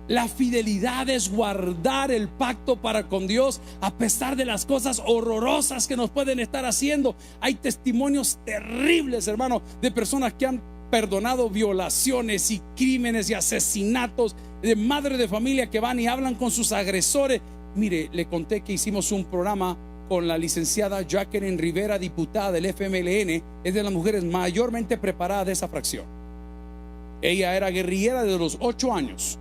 La fidelidad es guardar el pacto para con Dios a pesar de las cosas horrorosas que nos pueden estar haciendo. Hay testimonios terribles, hermano, de personas que han perdonado violaciones y crímenes y asesinatos, de madres de familia que van y hablan con sus agresores. Mire, le conté que hicimos un programa con la licenciada Jacqueline Rivera, diputada del FMLN. Es de las mujeres mayormente preparadas de esa fracción. Ella era guerrillera desde los 8 años.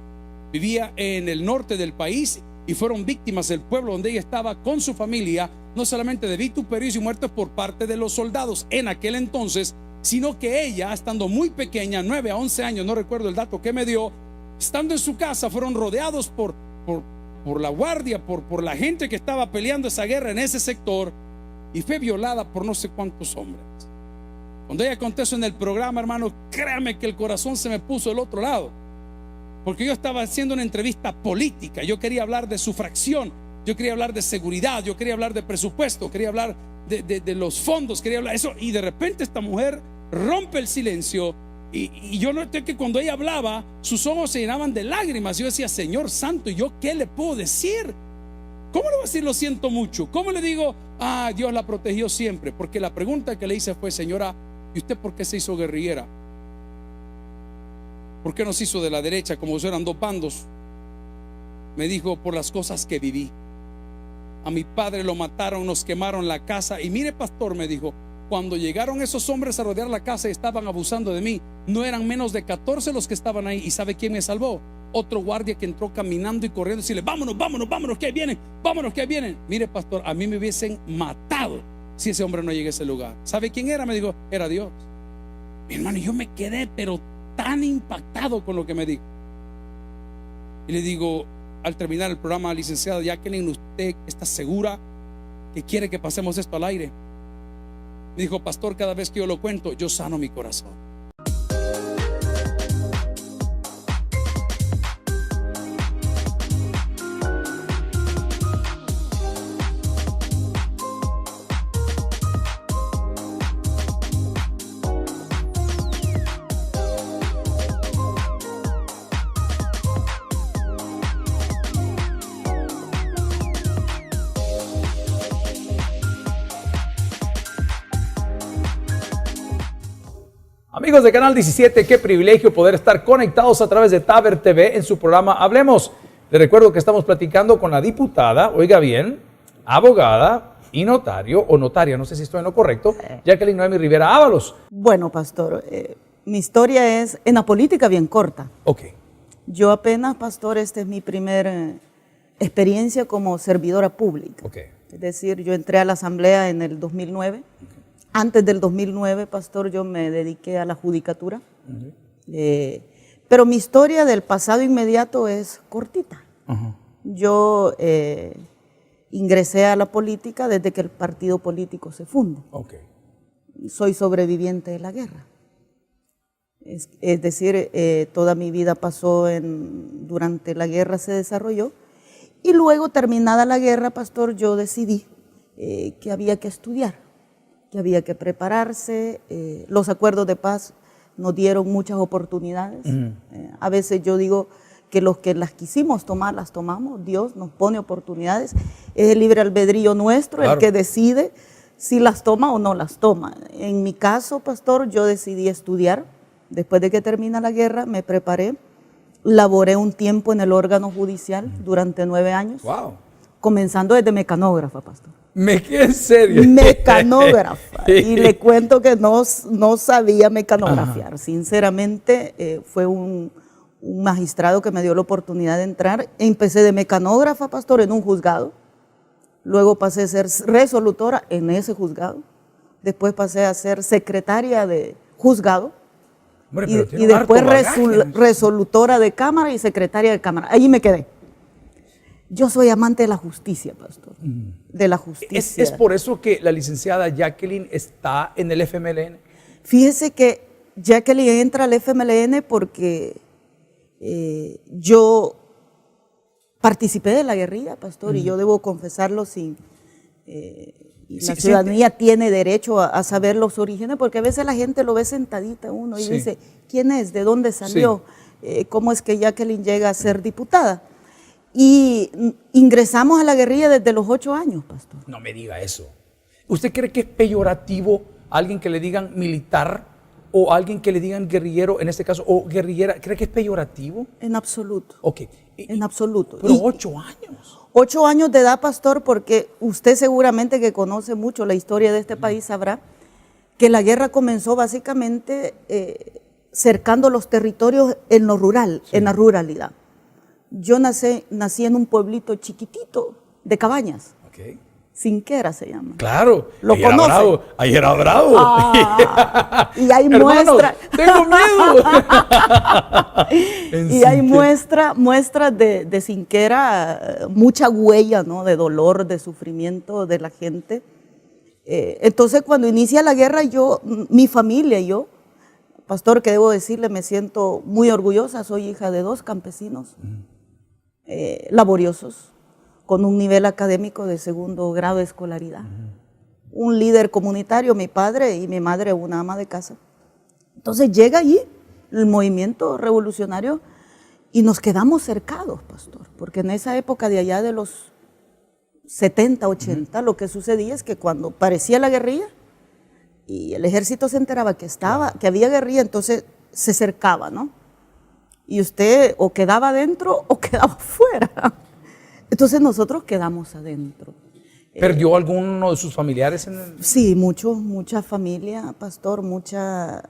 Vivía en el norte del país y fueron víctimas del pueblo donde ella estaba con su familia, no solamente de vituperios y muertes por parte de los soldados en aquel entonces, sino que ella, estando muy pequeña, 9 a 11 años, no recuerdo el dato que me dio, estando en su casa, fueron rodeados por la guardia, por la gente que estaba peleando esa guerra en ese sector, y fue violada por no sé cuántos hombres. Cuando ella contó eso en el programa, hermano, créame que el corazón se me puso del otro lado, porque yo estaba haciendo una entrevista política. Yo quería hablar de su fracción, yo quería hablar de seguridad, yo quería hablar de presupuesto, quería hablar de los fondos, quería hablar de eso, y de repente esta mujer rompe el silencio. Y yo noté que cuando ella hablaba, sus ojos se llenaban de lágrimas. Yo decía, Señor Santo, ¿y yo qué le puedo decir? ¿Cómo le voy a decir lo siento mucho? ¿Cómo le digo, Dios la protegió siempre? Porque la pregunta que le hice fue, señora, ¿y usted por qué se hizo guerrillera? ¿Por qué no se hizo de la derecha como si eran dos bandos? Me dijo, por las cosas que viví. A mi padre lo mataron, nos quemaron la casa. Y mire, pastor, me dijo, cuando llegaron esos hombres a rodear la casa y estaban abusando de mí, no eran menos de 14 los que estaban ahí. ¿Y sabe quién me salvó? Otro guardia que entró caminando y corriendo y decirle, vámonos, vámonos, vámonos, que ahí vienen, vámonos, que ahí vienen. Mire, pastor, a mí me hubiesen matado si ese hombre no llega a ese lugar. ¿Sabe quién era? Me dijo, era Dios. Mi hermano, yo me quedé pero tan impactado con lo que me dijo. Y le digo, al terminar el programa, licenciada Jacqueline, ¿usted está segura que quiere que pasemos esto al aire? Me dijo, pastor, cada vez que yo lo cuento, yo sano mi corazón. Amigos de Canal 17, qué privilegio poder estar conectados a través de Taber TV en su programa Hablemos. Les recuerdo que estamos platicando con la diputada, oiga bien, abogada y notario o notaria, no sé si estoy en lo correcto, Jacqueline Noemi Rivera Ábalos. Bueno, pastor, mi historia es en la política bien corta. Ok. Yo apenas, pastor, esta es mi primera experiencia como servidora pública. Ok. Es decir, yo entré a la asamblea en el 2009. Okay. Antes del 2009, pastor, yo me dediqué a la judicatura. Pero mi historia del pasado inmediato es cortita. Yo ingresé a la política desde que el partido político se funde. Okay. Soy sobreviviente de la guerra. Es decir, toda mi vida pasó durante la guerra se desarrolló. Y luego, terminada la guerra, pastor, yo decidí que había que estudiar, que había que prepararse. Los acuerdos de paz nos dieron muchas oportunidades. A veces yo digo que los que las quisimos tomar, las tomamos. Dios nos pone oportunidades. Es el libre albedrío nuestro, claro, el que decide si las toma o no las toma. En mi caso, pastor, yo decidí estudiar. Después de que termina la guerra, me preparé. Laboré un tiempo en el órgano judicial durante 9 años. Wow. Comenzando desde mecanógrafa, pastor. ¿En serio? Mecanógrafa. Y le cuento que no sabía mecanografiar. Ajá. Sinceramente, fue un magistrado que me dio la oportunidad de entrar. Empecé de mecanógrafa, pastor, en un juzgado. Luego pasé a ser resolutora en ese juzgado. Después pasé a ser secretaria de juzgado. Hombre, y después resolutora de cámara y secretaria de cámara. Allí me quedé. Yo soy amante de la justicia, pastor. De la justicia. ¿Es por eso que la licenciada Jacqueline está en el FMLN? Fíjese que Jacqueline entra al FMLN porque yo participé de la guerrilla, pastor, y yo debo confesarlo la ciudadanía tiene derecho a saber los orígenes, porque a veces la gente lo ve sentadita uno y dice, ¿quién es? ¿De dónde salió? cómo es que Jacqueline llega a ser diputada. Y ingresamos a la guerrilla desde los 8 años, pastor. No me diga eso. ¿Usted cree que es peyorativo a alguien que le digan militar o a alguien que le digan guerrillero, en este caso, o guerrillera? ¿Cree que es peyorativo? En absoluto. Ok. En absoluto. Pero 8 años. 8 años de edad, pastor, porque usted seguramente que conoce mucho la historia de este país sabrá que la guerra comenzó básicamente cercando los territorios en lo rural, en la ruralidad. Yo nací en un pueblito chiquitito de cabañas. Ok. Cinquera se llama. Claro. ¿Lo ahí era conoce? bravo. Ahí era bravo. Y hay Hermanos, muestra. tengo miedo. Y hay muestras de Cinquera, mucha huella, ¿no? De dolor, de sufrimiento de la gente. Entonces, cuando inicia la guerra, mi familia y yo, pastor, que debo decirle, me siento muy orgullosa. Soy hija de 2 campesinos laboriosos, con un nivel académico de 2º grado de escolaridad. Un líder comunitario, mi padre, y mi madre, una ama de casa. Entonces llega allí el movimiento revolucionario y nos quedamos cercados, pastor, porque en esa época de allá de los 70, 80, lo que sucedía es que cuando parecía la guerrilla y el ejército se enteraba que había guerrilla, entonces se cercaba, ¿no? Y usted o quedaba adentro o quedaba fuera. Entonces nosotros quedamos adentro. ¿Perdió alguno de sus familiares en el...? Sí, mucha familia, pastor, mucha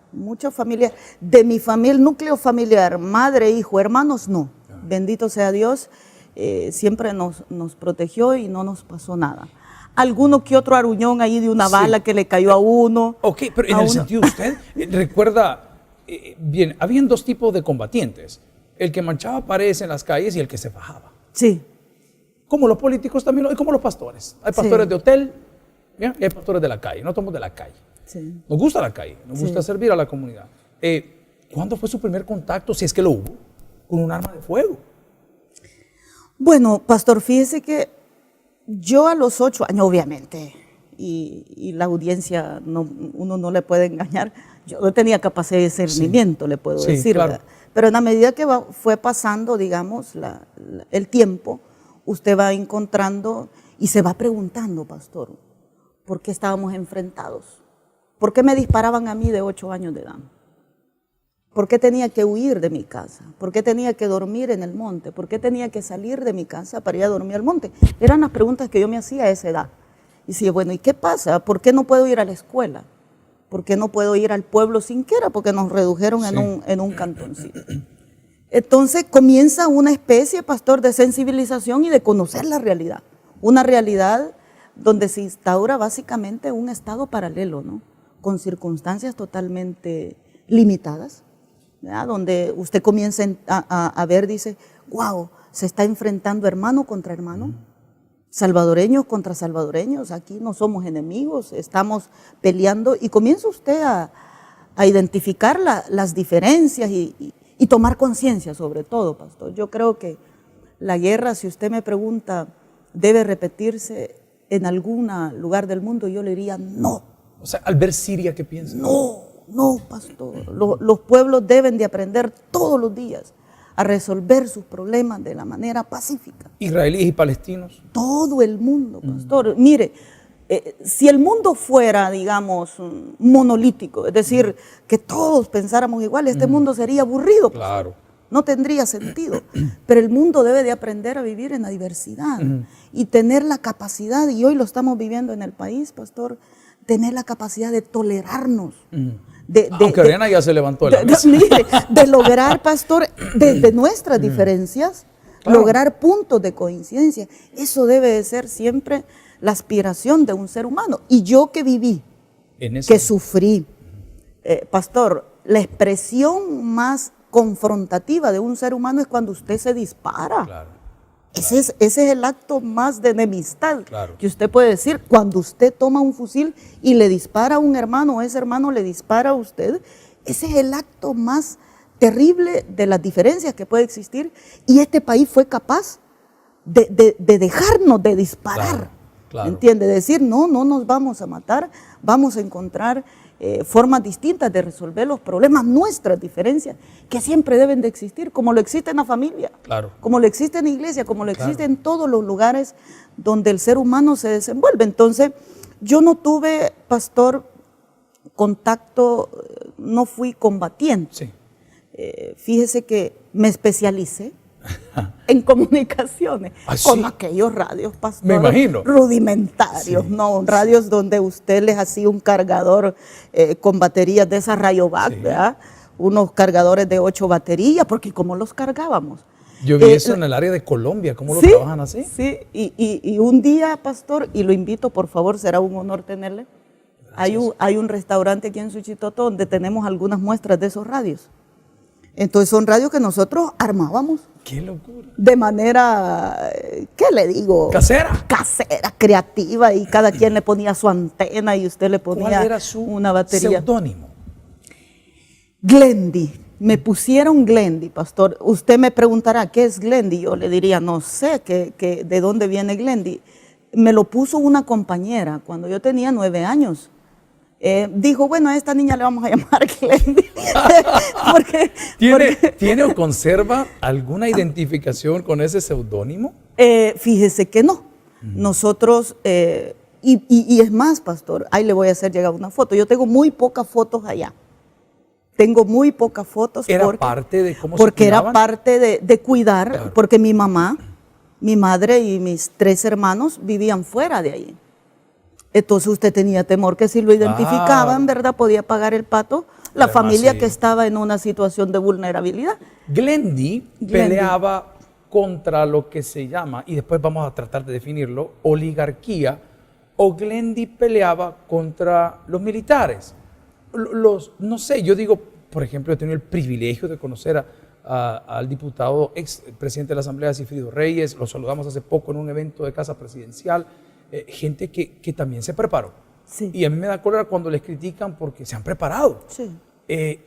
familia. De mi familia, el núcleo familiar, madre, hijo, hermanos, no. Bendito sea Dios, siempre nos protegió y no nos pasó nada. Alguno que otro aruñón ahí de una bala que le cayó a uno. Ok, pero en el sentido, usted recuerda, bien, habían 2 tipos de combatientes. El que manchaba paredes en las calles y el que se fajaba. Sí. Como los políticos también, y como los pastores. Hay pastores de hotel, ¿ya? Y hay pastores de la calle. No somos de la calle. Sí. Nos gusta la calle, nos gusta servir a la comunidad. ¿Cuándo fue su primer contacto, si es que lo hubo, con un arma de fuego? Bueno, pastor, fíjese que yo a los 8 años, obviamente, y la audiencia, uno no le puede engañar, yo no tenía capacidad de discernimiento, le puedo decir, claro. ¿verdad? Pero en la medida que fue pasando, digamos, el tiempo, usted va encontrando y se va preguntando, pastor, ¿por qué estábamos enfrentados? ¿Por qué me disparaban a mí de 8 años de edad? ¿Por qué tenía que huir de mi casa? ¿Por qué tenía que dormir en el monte? ¿Por qué tenía que salir de mi casa para ir a dormir al monte? Eran las preguntas que yo me hacía a esa edad. Y decía, bueno, ¿y qué pasa? ¿Por qué no puedo ir a la escuela? ¿Por qué no puedo ir al pueblo Cinquera? Porque nos redujeron en un cantoncito. Entonces comienza una especie, pastor, de sensibilización y de conocer la realidad. Una realidad donde se instaura básicamente un estado paralelo, ¿no? Con circunstancias totalmente limitadas, ¿verdad? Donde usted comienza a ver, dice, wow, se está enfrentando hermano contra hermano, salvadoreños contra salvadoreños, aquí no somos enemigos, estamos peleando, y comienza usted a identificar las diferencias y tomar conciencia sobre todo, pastor. Yo creo que la guerra, si usted me pregunta, ¿debe repetirse en algún lugar del mundo? Yo le diría no. O sea, al ver Siria, ¿qué piensa? No, pastor. Los pueblos deben de aprender todos los días a resolver sus problemas de la manera pacífica. Israelíes y palestinos. Todo el mundo, pastor. Mire, si el mundo fuera, digamos, monolítico, es decir, que todos pensáramos igual, este mundo sería aburrido. Claro. No tendría sentido. Pero el mundo debe de aprender a vivir en la diversidad y tener la capacidad, y hoy lo estamos viviendo en el país, pastor, tener la capacidad de tolerarnos. Aunque Ariana ya se levantó de la mesa. De lograr, pastor, de nuestras diferencias, lograr puntos de coincidencia. Eso debe de ser siempre la aspiración de un ser humano. Y yo que viví, que sufrí, pastor, la expresión más confrontativa de un ser humano es cuando usted se dispara. Claro. Ese es el acto más de enemistad que usted puede decir. Cuando usted toma un fusil y le dispara a un hermano, o ese hermano le dispara a usted, ese es el acto más terrible de las diferencias que puede existir. Y este país fue capaz de dejarnos de disparar. Claro. ¿Entiende? Decir, no nos vamos a matar, vamos a encontrar formas distintas de resolver los problemas, nuestras diferencias, que siempre deben de existir, como lo existe en la familia, Claro. como lo existe en la iglesia, como lo Claro. existe en todos los lugares donde el ser humano se desenvuelve. Entonces, yo no tuve, pastor, contacto, no fui combatiente. Sí. Fíjese que me especialicé en comunicaciones ¿Ah, con sí? aquellos radios, pastor, Me imagino. rudimentarios, Sí, no radios donde usted les hacía un cargador con baterías de esas Rayovac, Sí. ¿verdad? Unos cargadores de 8 baterías, porque ¿cómo los cargábamos? Yo vi eso en el área de Colombia, ¿cómo lo Sí, trabajan así? Sí, y un día, pastor, y lo invito, por favor, será un honor tenerle. Hay un restaurante aquí en Suchitoto donde tenemos algunas muestras de esos radios. Entonces son radios que nosotros armábamos ¡Qué locura! de manera, ¿qué le digo? ¿Casera? Casera, creativa, y cada quien le ponía su antena y usted le ¿Cuál ponía era su una batería. seudónimo? Glendy, me pusieron Glendy, pastor. Usted me preguntará, ¿qué es Glendy? Yo le diría, no sé de dónde viene Glendy. Me lo puso una compañera cuando yo tenía 9 años. Dijo, bueno, a esta niña le vamos a llamar Glendy. porque ¿Tiene o conserva alguna identificación con ese seudónimo? fíjese que no. Nosotros, y es más, pastor, ahí le voy a hacer llegar una foto. Yo tengo muy pocas fotos allá. Tengo muy pocas fotos. ¿Era parte de cómo se Porque era cuidaban? parte de cuidar, Claro. porque mi mamá, mi madre y mis 3 hermanos vivían fuera de ahí. Entonces usted tenía temor que si lo identificaban, ¿verdad? Podía pagar el pato la Además, familia sí. que estaba en una situación de vulnerabilidad. Glendy Glendy. peleaba contra lo que se llama, y después vamos a tratar de definirlo, oligarquía, o Glendy peleaba contra los militares. No sé, yo digo, por ejemplo, he tenido el privilegio de conocer al diputado, ex presidente de la Asamblea, Sigfrido Reyes, lo saludamos hace poco en un evento de Casa Presidencial, gente que también se preparó. Sí. Y a mí me da cólera cuando les critican porque se han preparado. Sí.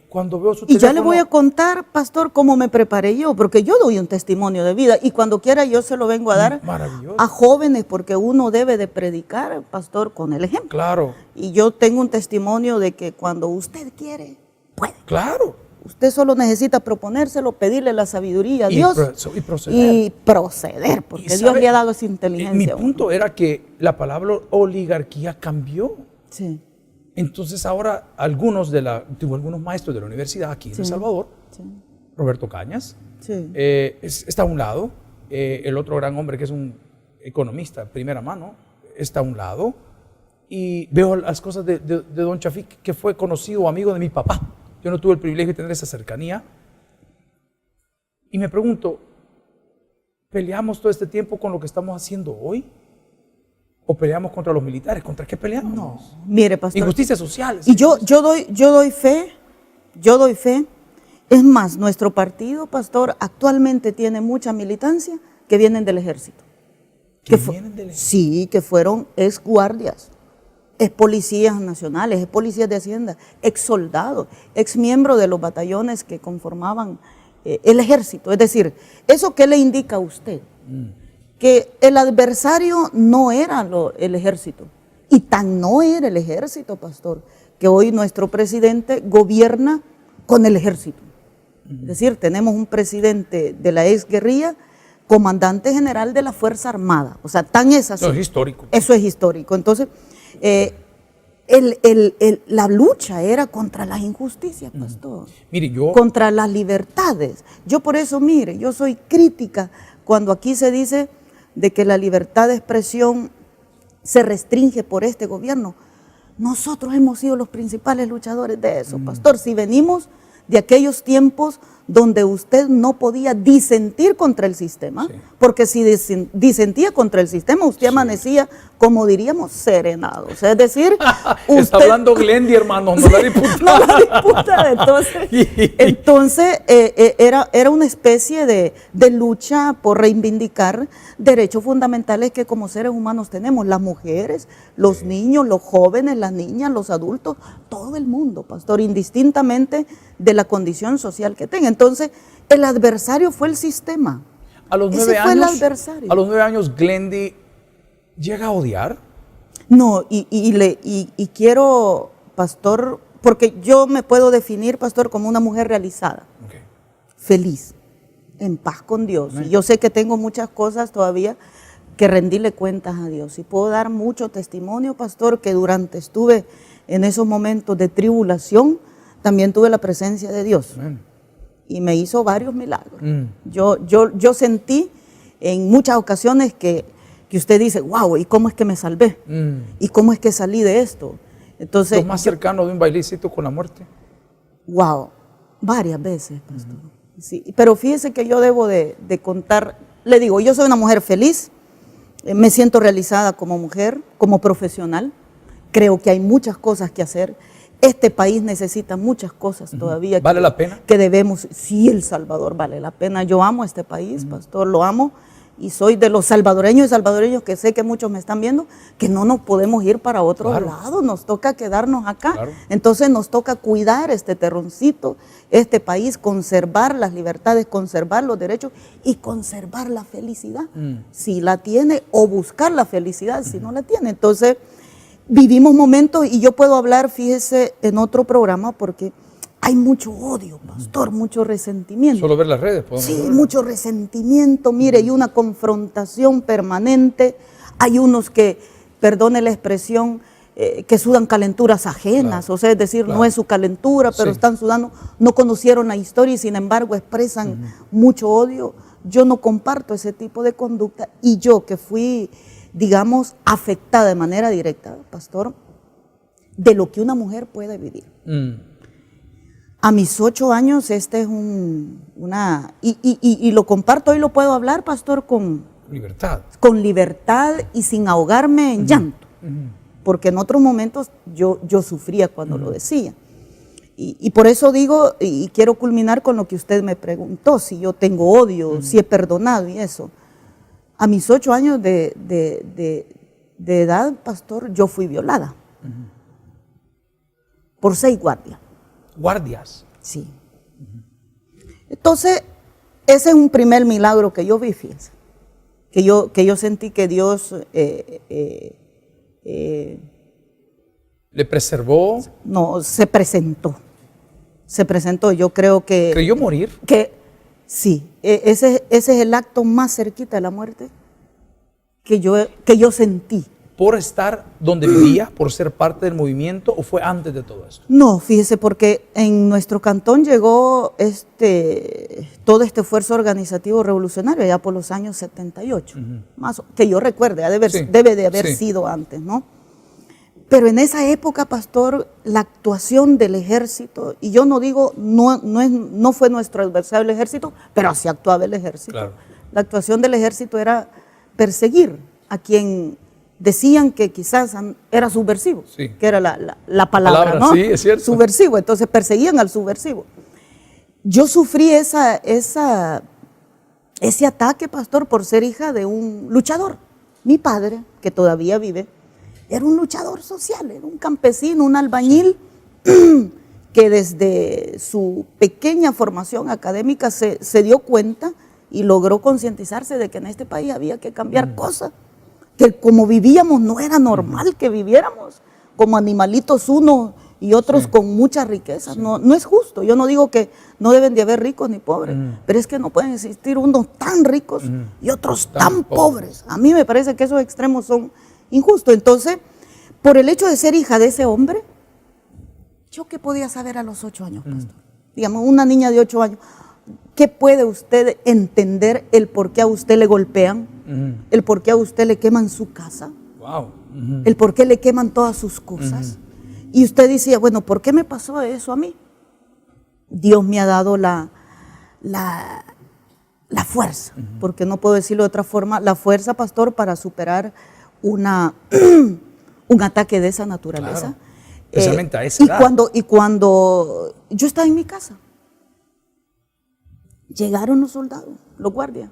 Cuando veo su Y ya le teléfono- voy a contar, pastor, cómo me preparé yo, porque yo doy un testimonio de vida y cuando quiera yo se lo vengo a dar Maravilloso. a jóvenes, porque uno debe de predicar, pastor, con el ejemplo. Claro, Y yo tengo un testimonio de que cuando usted quiere, puede. claro. Usted solo necesita proponérselo, pedirle la sabiduría a Y Dios y proceder. y proceder, porque Y Dios sabe, le ha dado esa Mi inteligencia. a uno. punto era que la palabra oligarquía cambió. Sí, Entonces ahora tuvo algunos maestros de la universidad aquí en Sí. El Salvador, sí, Roberto Cañas, sí. está a un lado, el otro gran hombre que es un economista de primera mano, está a un lado, y veo las cosas de don Chafik, que fue conocido o amigo de mi papá. Yo no tuve el privilegio de tener esa cercanía. Y me pregunto, ¿peleamos todo este tiempo con lo que estamos haciendo hoy? ¿O peleamos contra los militares? ¿Contra qué peleamos? No. Mire, pastor. Injusticias sociales. Y yo doy fe. Es más, nuestro partido, pastor, actualmente tiene mucha militancia que vienen del ejército. ¿Que fu- vienen del ejército? Sí, que fueron ex guardias, ex policías nacionales, ex policías de Hacienda, ex soldados, ex miembros de los batallones que conformaban el ejército. Es decir, ¿eso qué le indica a usted? Que el adversario no era el ejército. Y tan no era el ejército, pastor, que hoy nuestro presidente gobierna con el ejército. Es decir, tenemos un presidente de la exguerrilla, comandante general de la Fuerza Armada. O sea, tan es así. Eso es histórico. Eso es histórico. Entonces, la lucha era contra las injusticias, pastor. Mire, yo... Contra las libertades. Yo por eso, mire, yo soy crítica cuando aquí se dice de que la libertad de expresión se restringe por este gobierno. Nosotros hemos sido los principales luchadores de eso, pastor. Si venimos de aquellos tiempos donde usted no podía disentir contra el sistema, Sí. porque si disentía contra el sistema, usted amanecía, como diríamos, serenado. O sea, es decir, Está hablando Glendy, hermano, no la diputada. no la disputa, entonces era una especie de lucha por reivindicar derechos fundamentales que como seres humanos tenemos, las mujeres, los niños, los jóvenes, las niñas, los adultos, todo el mundo, pastor, indistintamente de la condición social que tenga. Entonces, el adversario fue el sistema. A los Ese 9 fue el años, adversario. a los 9 años, Glendy llega a odiar. No, y quiero pastor, porque yo me puedo definir, pastor, como una mujer realizada, Okay. feliz, en paz con Dios. Amén. Y yo sé que tengo muchas cosas todavía que rendirle cuentas a Dios. Y puedo dar mucho testimonio, pastor, que durante estuve en esos momentos de tribulación, también tuve la presencia de Dios. Amén. Y me hizo varios milagros. Yo sentí en muchas ocasiones que usted dice, wow, ¿y cómo es que me salvé? ¿Y cómo es que salí de esto? Entonces, ¿Lo más cercano de un bailecito con la muerte? wow, varias veces, pastor. Sí, pero fíjese que yo debo de contar, le digo, yo soy una mujer feliz, me siento realizada como mujer, como profesional, creo que hay muchas cosas que hacer. Este país necesita muchas cosas todavía. ¿Vale la pena? Que debemos, sí, El Salvador vale la pena. Yo amo este país, pastor, lo amo. Y soy de los salvadoreños y salvadoreños que sé que muchos me están viendo, que no nos podemos ir para otro Claro. lado, nos toca quedarnos acá. Claro. Entonces nos toca cuidar este terroncito, este país, conservar las libertades, conservar los derechos y conservar la felicidad. Si la tiene, o buscar la felicidad si no la tiene. Entonces vivimos momentos, y yo puedo hablar, fíjese, en otro programa, porque hay mucho odio, pastor, mucho resentimiento. Solo ver las redes. podemos Sí, ver. mucho resentimiento, mire, y una confrontación permanente. Hay unos que, perdone la expresión, que sudan calenturas ajenas, Claro, o sea, es decir, claro. no es su calentura, pero Sí. están sudando, no conocieron la historia y sin embargo expresan mucho odio. Yo no comparto ese tipo de conducta, y yo que fui, digamos, afectada de manera directa, pastor, de lo que una mujer puede vivir. A mis 8 años, este es y lo comparto, hoy lo puedo hablar, pastor, con libertad y sin ahogarme en llanto, porque en otros momentos yo sufría cuando lo decía. Y por eso digo, y quiero culminar con lo que usted me preguntó, si yo tengo odio, si he perdonado y eso. A mis 8 años de edad, pastor, yo fui violada por 6 guardias. Guardias. Sí. Entonces, ese es un primer milagro que yo vi, fíjense. Que yo sentí que Dios ¿Le preservó? no, se presentó. Se presentó. Yo creo que... ¿Creyó morir? Que sí. Ese es el acto más cerquita de la muerte que yo sentí. ¿Por estar donde vivía, por ser parte del movimiento, o fue antes de todo esto? No, fíjese, porque en nuestro cantón llegó todo este esfuerzo organizativo revolucionario ya por los años 78, más que yo recuerde, Sí, debe de haber sí. sido antes, ¿no? Pero en esa época, pastor, la actuación del ejército, y yo no digo, no fue nuestro adversario el ejército, pero así actuaba el ejército. Claro. La actuación del ejército era perseguir a quien decían que quizás era subversivo, Sí. que era la palabra, ¿no? Sí, es cierto. Subversivo, entonces perseguían al subversivo. Yo sufrí ese ataque, pastor, por ser hija de un luchador. Mi padre, que todavía vive, era un luchador social, era un campesino, un albañil, que desde su pequeña formación académica se dio cuenta y logró concientizarse de que en este país había que cambiar cosas, que como vivíamos no era normal que viviéramos como animalitos unos y otros con mucha riqueza. No es justo. Yo no digo que no deben de haber ricos ni pobres, pero es que no pueden existir unos tan ricos y otros tan pobres. A mí me parece que esos extremos son injustos. Entonces, por el hecho de ser hija de ese hombre, ¿yo qué podía saber a los 8 años, pastor? Digamos, una niña de 8 años, ¿qué puede usted entender el por qué a usted le golpean? El por qué a usted le queman su casa, Wow. el por qué le queman todas sus cosas. Y usted decía, bueno, ¿por qué me pasó eso a mí? Dios me ha dado la fuerza, porque no puedo decirlo de otra forma, la fuerza, pastor, para superar un ataque de esa naturaleza. Claro. Especialmente a esa edad. Y cuando yo estaba en mi casa, llegaron los soldados, los guardias.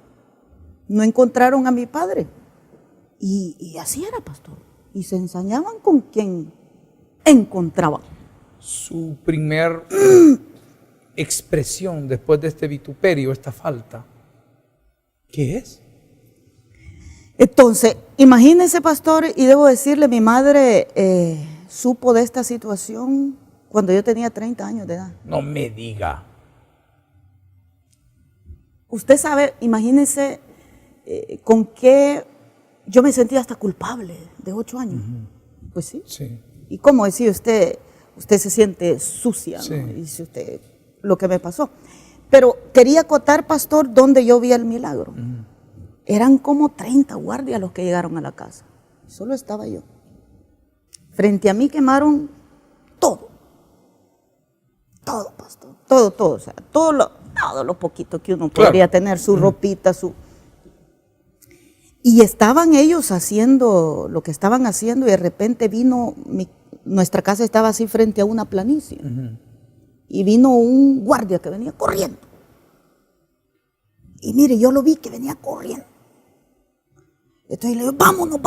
No encontraron a mi padre. Y así era, pastor. Y se ensañaban con quien encontraban. Su primer expresión después de este vituperio, esta falta, ¿qué es? Entonces, imagínese, pastor, y debo decirle, mi madre supo de esta situación cuando yo tenía 30 años de edad. No me diga. Usted sabe, imagínese con qué yo me sentía hasta culpable de 8 años. Pues sí. Sí. ¿Y cómo decía usted se siente sucia, ¿no? Sí. Dice usted lo que me pasó. Pero quería acotar, pastor, donde yo vi el milagro. Eran como 30 guardias los que llegaron a la casa. Solo estaba yo. Frente a mí quemaron todo. Todo, pastor. Todo. O sea, todo lo poquito que uno podría tener, su ropita, su... Y estaban ellos haciendo lo que estaban haciendo y de repente vino, nuestra casa estaba así frente a una planicie. Y vino un guardia que venía corriendo. Y mire, yo lo vi que venía corriendo. Entonces le digo, vámonos.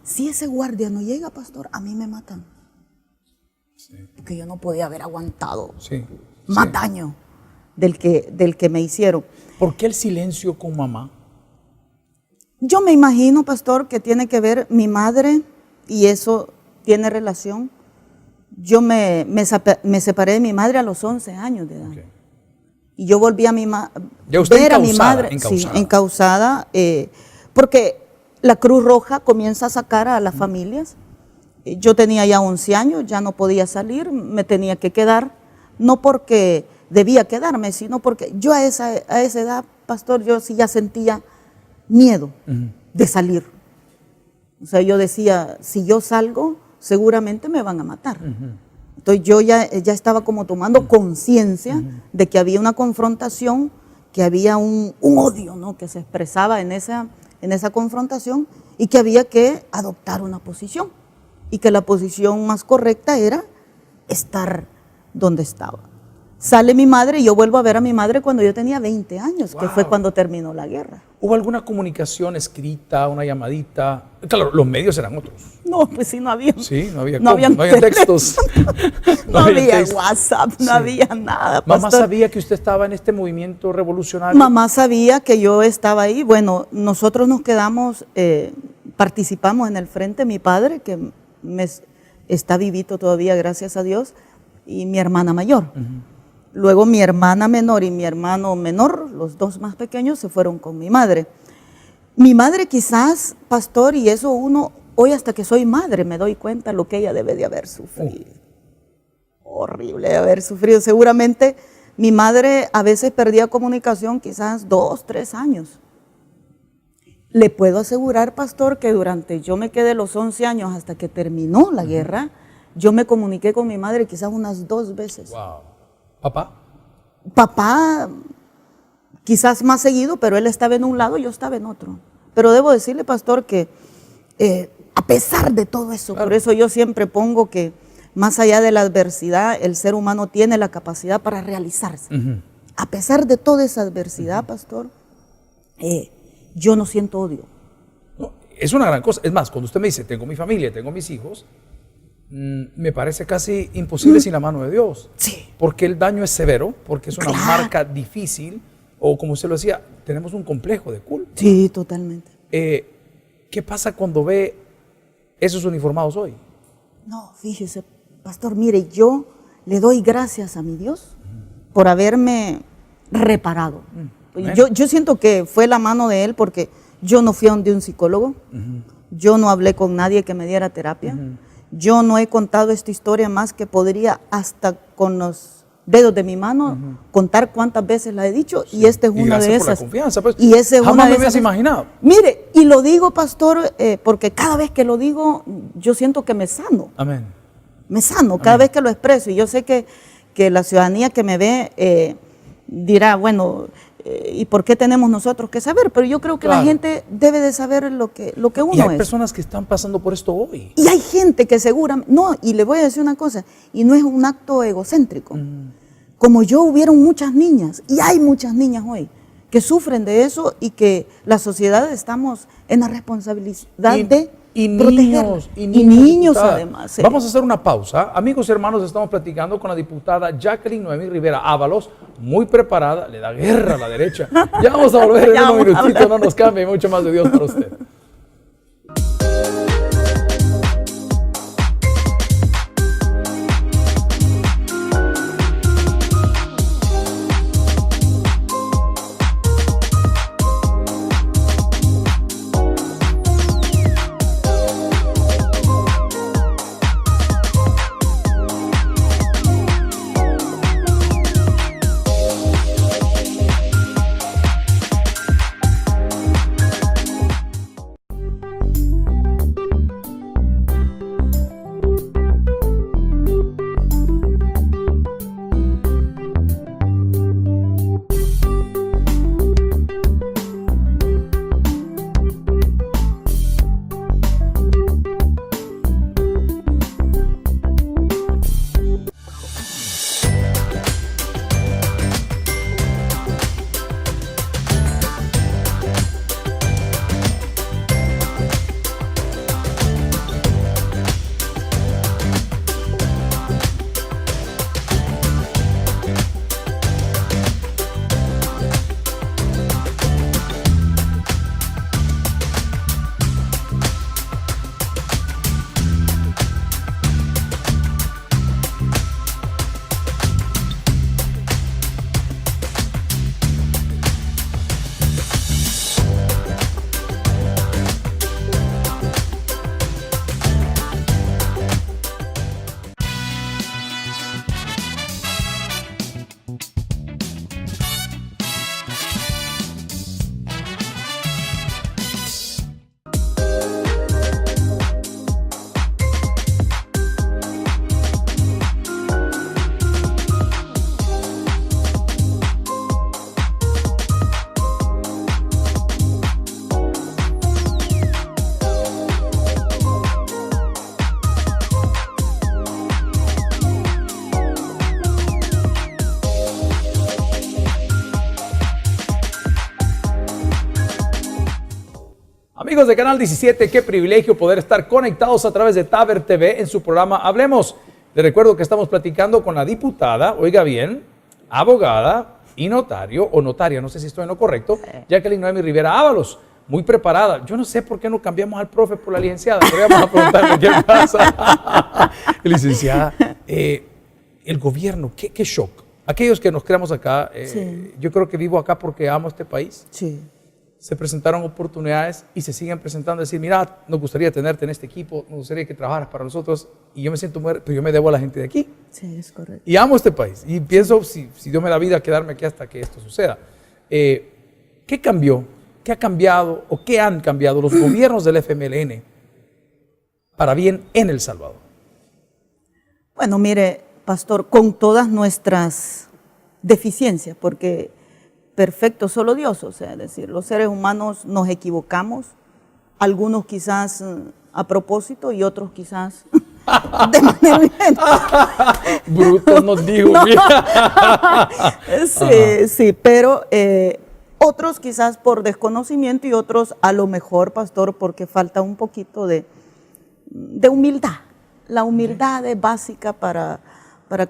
Si ese guardia no llega, pastor, a mí me matan. Sí. Porque yo no podía haber aguantado más daño del que me hicieron. ¿Por qué el silencio con mamá? Yo me imagino, pastor, que tiene que ver mi madre y eso tiene relación. Yo me separé de mi madre a los 11 años de edad. Okay. Y yo volví a ver a mi madre encausada, porque la Cruz Roja comienza a sacar a las familias. Yo tenía ya 11 años, ya no podía salir, me tenía que quedar, no porque debía quedarme, sino porque yo a esa edad, pastor, yo sí ya sentía miedo de salir. O sea, yo decía, si yo salgo, seguramente me van a matar. Entonces yo ya estaba como tomando conciencia de que había una confrontación, que había un odio, ¿no?, que se expresaba en esa confrontación y que había que adoptar una posición y que la posición más correcta era estar donde estaba. Sale mi madre y yo vuelvo a ver a mi madre cuando yo tenía 20 años, que fue cuando terminó la guerra. ¿Hubo alguna comunicación escrita, una llamadita? Claro, los medios eran otros. No, pues sí, no había. Sí, no había textos. no había WhatsApp, no había nada. ¿Mamá sabía que usted estaba en este movimiento revolucionario? Mamá sabía que yo estaba ahí. Bueno, nosotros nos quedamos, participamos en el frente, mi padre, que está vivito todavía, gracias a Dios, y mi hermana mayor. Luego mi hermana menor y mi hermano menor, los dos más pequeños, se fueron con mi madre. Mi madre quizás, pastor, y eso uno, hoy hasta que soy madre me doy cuenta lo que ella debe de haber sufrido. Horrible de haber sufrido. Seguramente mi madre a veces perdía comunicación quizás 2, 3 años. Le puedo asegurar, pastor, que durante, yo me quedé los 11 años hasta que terminó la guerra, yo me comuniqué con mi madre quizás unas 2 veces. Wow. ¿Papá? Papá, quizás más seguido, pero él estaba en un lado y yo estaba en otro. Pero debo decirle, pastor, que a pesar de todo eso, por eso yo siempre pongo que más allá de la adversidad, el ser humano tiene la capacidad para realizarse. A pesar de toda esa adversidad, pastor, yo no siento odio. No, es una gran cosa. Es más, cuando usted me dice, tengo mi familia, tengo mis hijos, me parece casi imposible sin la mano de Dios. Sí. Porque el daño es severo, porque es una marca difícil, o como usted lo decía, tenemos un complejo de culpa. Sí, totalmente. ¿Qué pasa cuando ve esos uniformados hoy? No, fíjese, pastor, mire, yo le doy gracias a mi Dios por haberme reparado. Yo siento que fue la mano de Él porque yo no fui a donde un psicólogo, yo no hablé con nadie que me diera terapia. Yo no he contado esta historia más que podría hasta con los dedos de mi mano contar cuántas veces la he dicho, y esta es una de esas. Por la confianza, pues. Y esa es jamás una de me habías esas. Imaginado. Mire, y lo digo, pastor, porque cada vez que lo digo, yo siento que me sano. Amén. Me sano cada vez que lo expreso, y yo sé que la ciudadanía que me ve dirá, bueno, ¿y por qué tenemos nosotros que saber? Pero yo creo que la gente debe de saber lo que uno es. Y hay personas que están pasando por esto hoy. Y hay gente que seguramente, no, y le voy a decir una cosa, y no es un acto egocéntrico. Como yo, hubieron muchas niñas, y hay muchas niñas hoy, que sufren de eso, y que la sociedad estamos en la responsabilidad de proteger. Y niños además. Vamos a hacer una pausa. Amigos y hermanos, estamos platicando con la diputada Jacqueline Noemí Rivera Ábalos, muy preparada, le da guerra a la derecha. Ya vamos a volver en un minutito, no nos cambie, mucho más de Dios para usted. Amigos de Canal 17, qué privilegio poder estar conectados a través de Taber TV en su programa Hablemos. Les recuerdo que estamos platicando con la diputada, oiga bien, abogada y notario o notaria, no sé si estoy en lo correcto, Jacqueline Noemi Rivera Ábalos. Muy preparada. Yo no sé por qué no cambiamos al profe por la licenciada, pero vamos a preguntarle qué pasa. Licenciada, el gobierno, qué shock. Aquellos que nos creamos acá, Sí. yo creo que vivo acá porque amo este país. Sí. Se presentaron oportunidades y se siguen presentando, decir, mira, nos gustaría tenerte en este equipo, nos gustaría que trabajaras para nosotros y yo me siento muerto, pero yo me debo a la gente de aquí. Sí, es correcto. Y amo este país y pienso, si Dios me da vida, quedarme aquí hasta que esto suceda. ¿Qué cambió? ¿Qué ha cambiado o qué han cambiado los gobiernos del FMLN para bien en El Salvador? Bueno, mire, pastor, con todas nuestras deficiencias, porque perfecto solo Dios, o sea, es decir, los seres humanos nos equivocamos, algunos quizás a propósito y otros quizás de manera Bruto nos dijo. No. Mira. Sí, sí, pero otros quizás por desconocimiento y otros a lo mejor, pastor, porque falta un poquito de humildad. La humildad es básica para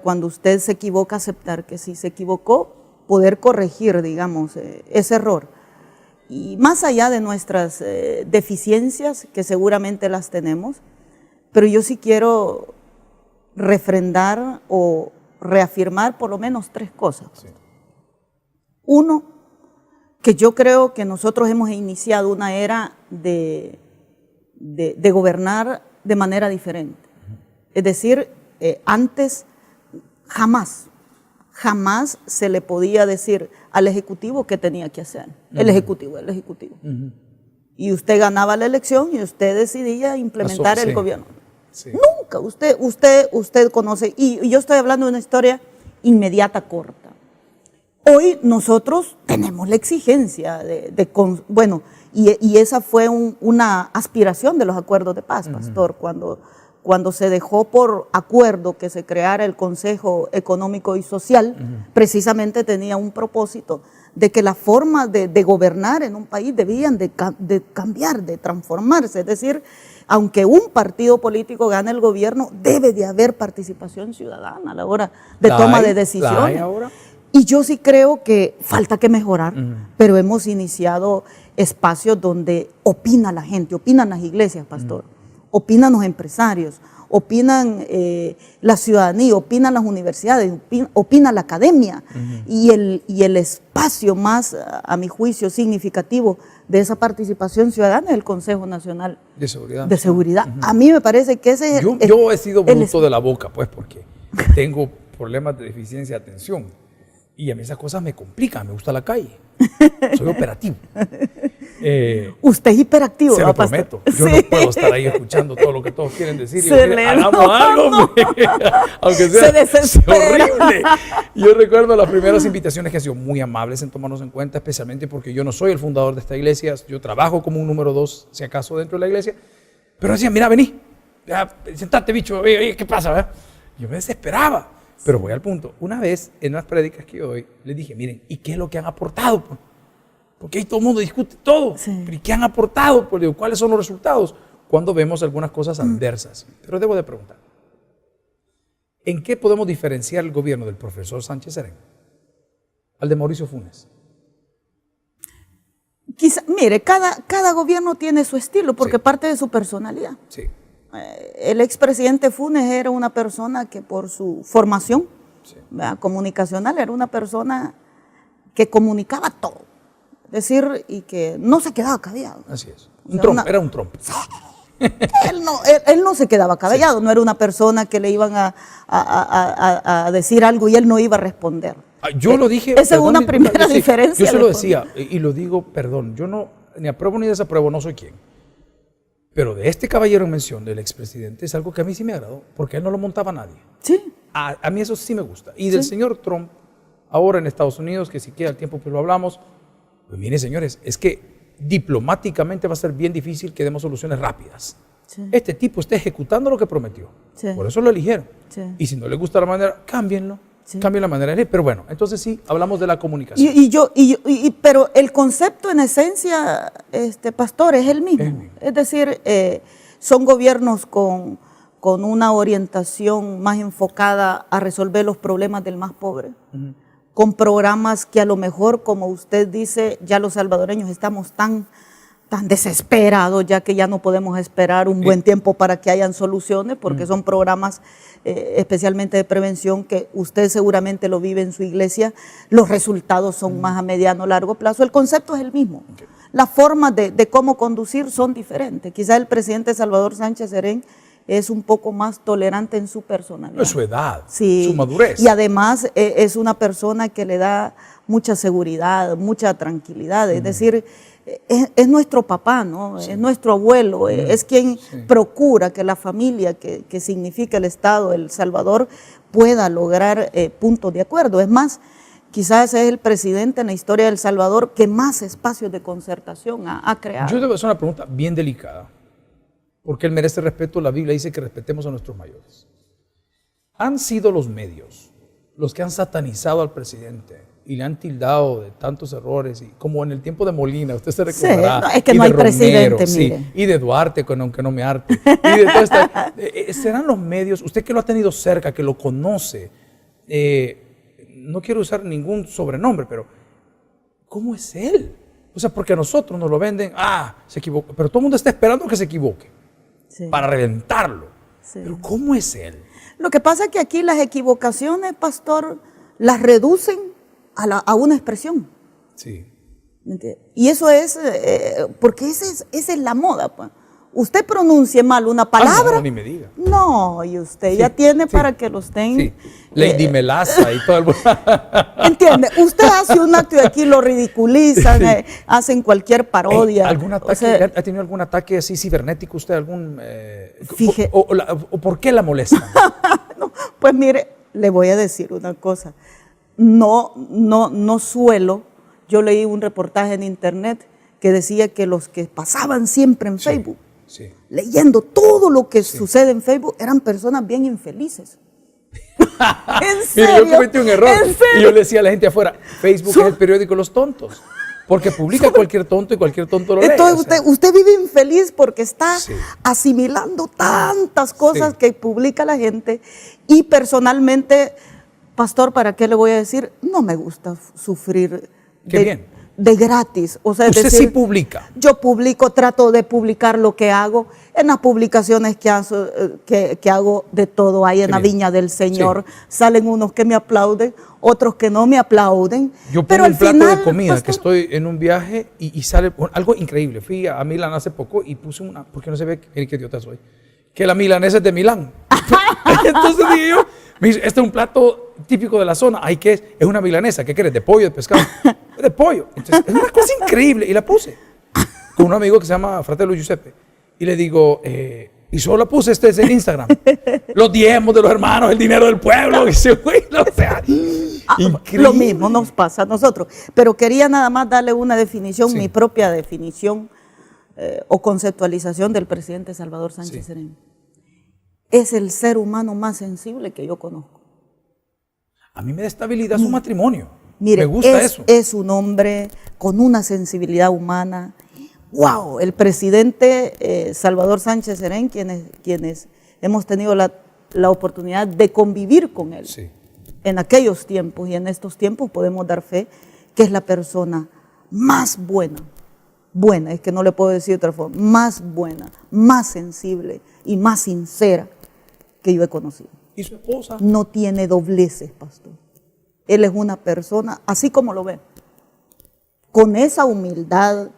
cuando usted se equivoca, aceptar que sí se equivocó, poder corregir, digamos, ese error. Y más allá de nuestras deficiencias, que seguramente las tenemos, pero yo sí quiero refrendar o reafirmar por lo menos 3 cosas. Sí. Uno, que yo creo que nosotros hemos iniciado una era de gobernar de manera diferente. Es decir, antes jamás se le podía decir al Ejecutivo qué tenía que hacer. El Ejecutivo. Y usted ganaba la elección y usted decidía implementar el gobierno. Sí. Nunca, usted conoce, y yo estoy hablando de una historia inmediata, corta. Hoy nosotros tenemos la exigencia bueno, y esa fue una aspiración de los acuerdos de paz, pastor, cuando se dejó por acuerdo que se creara el Consejo Económico y Social, precisamente tenía un propósito de que la forma de gobernar en un país debían de cambiar, de transformarse. Es decir, aunque un partido político gane el gobierno, debe de haber participación ciudadana a la hora de toma de decisiones. ¿La hay ahora? Y yo sí creo que falta que mejorar, pero hemos iniciado espacios donde opina la gente, opinan las iglesias, pastor, opinan los empresarios, opinan la ciudadanía, opinan las universidades, opina la academia. Y el espacio más, a mi juicio, significativo de esa participación ciudadana es el Consejo Nacional de Seguridad. A mí me parece que ese es... Yo he sido bruto de la boca, pues, porque tengo problemas de deficiencia de atención. Y a mí esas cosas me complican, me gusta la calle. Soy operativo. Usted es hiperactivo. Se lo prometo. Yo no puedo estar ahí escuchando todo lo que todos quieren decir. Y hagamos algo, aunque sea horrible. Yo recuerdo las primeras invitaciones que han sido muy amables en tomarnos en cuenta, especialmente porque yo no soy el fundador de esta iglesia. Yo trabajo como un número 2, si acaso, dentro de la iglesia. Pero decían, mira, vení, sentate, bicho, ¿qué pasa? ¿Verdad? Yo me desesperaba. Pero voy al punto. Una vez, en unas prédicas que yo doy, les dije, miren, ¿y qué es lo que han aportado? Porque ahí todo el mundo discute todo. Sí. ¿Pero y qué han aportado? Pues digo, ¿cuáles son los resultados? Cuando vemos algunas cosas adversas. Pero debo de preguntar, ¿en qué podemos diferenciar el gobierno del profesor Sánchez Serén al de Mauricio Funes? Quizá, mire, cada gobierno tiene su estilo, porque Sí. parte de su personalidad. Sí. El expresidente Funes era una persona que por su formación Sí. comunicacional era una persona que comunicaba todo. Es decir, y que no se quedaba callado. Así es. O sea, Era un Trump. Él no se quedaba callado, no era una persona que le iban a decir algo y él no iba a responder. Yo lo dije. Esa es una primera diferencia. Yo se lo decía y lo digo, perdón, yo no ni apruebo ni desapruebo, no soy quien. Pero de este caballero en mención, del expresidente, es algo que a mí sí me agradó, porque él no lo montaba nadie. Sí. A mí eso sí me gusta. Y del señor Trump, ahora en Estados Unidos, que si queda el tiempo pues lo hablamos, pues miren señores, es que diplomáticamente va a ser bien difícil que demos soluciones rápidas. Sí. Este tipo está ejecutando lo que prometió. Sí. Por eso lo eligieron. Sí. Y si no le gusta la manera, cámbienlo. Sí. cambia la manera de leer. Pero bueno, entonces sí, hablamos de la comunicación. Pero el concepto en esencia, pastor, es el mismo. Es decir, son gobiernos con una orientación más enfocada a resolver los problemas del más pobre, con programas que a lo mejor, como usted dice, ya los salvadoreños estamos tan desesperados, ya que ya no podemos esperar un buen tiempo para que hayan soluciones, porque son programas especialmente de prevención que usted seguramente lo vive en su iglesia, los resultados son más a mediano o largo plazo. El concepto es el mismo. Las formas de cómo conducir son diferentes. Quizás el presidente Salvador Sánchez Serén es un poco más tolerante en su personalidad. Su edad, sí, su madurez. Y además es una persona que le da mucha seguridad, mucha tranquilidad. Es decir, es nuestro papá, ¿no? Sí. Es nuestro abuelo, es quien procura que la familia, que significa el Estado, El Salvador, pueda lograr puntos de acuerdo. Es más, quizás es el presidente en la historia de El Salvador que más espacios de concertación ha creado. Yo te voy a hacer una pregunta bien delicada, porque él merece respeto. La Biblia dice que respetemos a nuestros mayores. Han sido los medios los que han satanizado al presidente y le han tildado de tantos errores, y como en el tiempo de Molina, usted se recordará. Sí, no, es que no hay presidente, mire. Y de Duarte, aunque no me arte. Y de toda esta, serán los medios, usted que lo ha tenido cerca, que lo conoce, no quiero usar ningún sobrenombre, pero ¿cómo es él? O sea, porque a nosotros nos lo venden, se equivocó, pero todo el mundo está esperando que se equivoque para reventarlo. Sí. Pero ¿cómo es él? Lo que pasa es que aquí las equivocaciones, pastor, las reducen a una expresión. Sí. Y eso es, porque esa es la moda, pues. Usted pronuncie mal una palabra. No, ni me diga. No, y usted ya tiene para que los tenga. Sí. Lady Melaza y todo el mundo. ¿Entiende? Usted hace un acto y aquí lo ridiculizan, hacen cualquier parodia. ¿Algún ataque, ¿Ha tenido algún ataque así cibernético usted? ¿O por qué la molesta? No, pues mire, le voy a decir una cosa. No suelo. Yo leí un reportaje en internet que decía que los que pasaban siempre en Facebook, leyendo todo lo que sucede en Facebook, eran personas bien infelices. ¿En serio? Mira, yo cometí un error y yo le decía a la gente afuera, Facebook es el periódico de los tontos, porque publica cualquier tonto y cualquier tonto lo lee. Entonces usted vive infeliz porque está asimilando tantas cosas que publica la gente, y personalmente, pastor, ¿para qué le voy a decir? No me gusta sufrir de gratis. O sea, usted sí publica. Yo publico, trato de publicar lo que hago. En las publicaciones que hago de todo hay en la viña del Señor. Salen unos que me aplauden, otros que no me aplauden. Yo pongo un plato de comida, pastor, que estoy en un viaje y sale algo increíble. Fui a Milán hace poco y puse una, porque no se ve qué idiota soy, que la milanesa es de Milán. Entonces dije yo, este es un plato típico de la zona. ¿Ay, qué es? Es una milanesa. ¿Qué quieres? ¿De pollo, de pescado? De pollo. Entonces, es una cosa increíble. Y la puse con un amigo que se llama Fratello Giuseppe. Y le digo, y solo la puse, es en Instagram. Los diezmos de los hermanos, el dinero del pueblo. Y se fue, o sea, lo mismo nos pasa a nosotros. Pero quería nada más darle una definición, mi propia definición o conceptualización del presidente Salvador Sánchez Serén. Es el ser humano más sensible que yo conozco. A mí me da estabilidad su matrimonio. Mire, me gusta eso. Es un hombre con una sensibilidad humana. ¡Wow! El presidente Salvador Sánchez Serén, quienes hemos tenido la oportunidad de convivir con él en aquellos tiempos y en estos tiempos, podemos dar fe que es la persona más buena, es que no le puedo decir de otra forma, más buena, más sensible y más sincera que yo he conocido. ¿Y su esposa? No tiene dobleces, pastor. Él es una persona, así como lo ve, con esa humildad,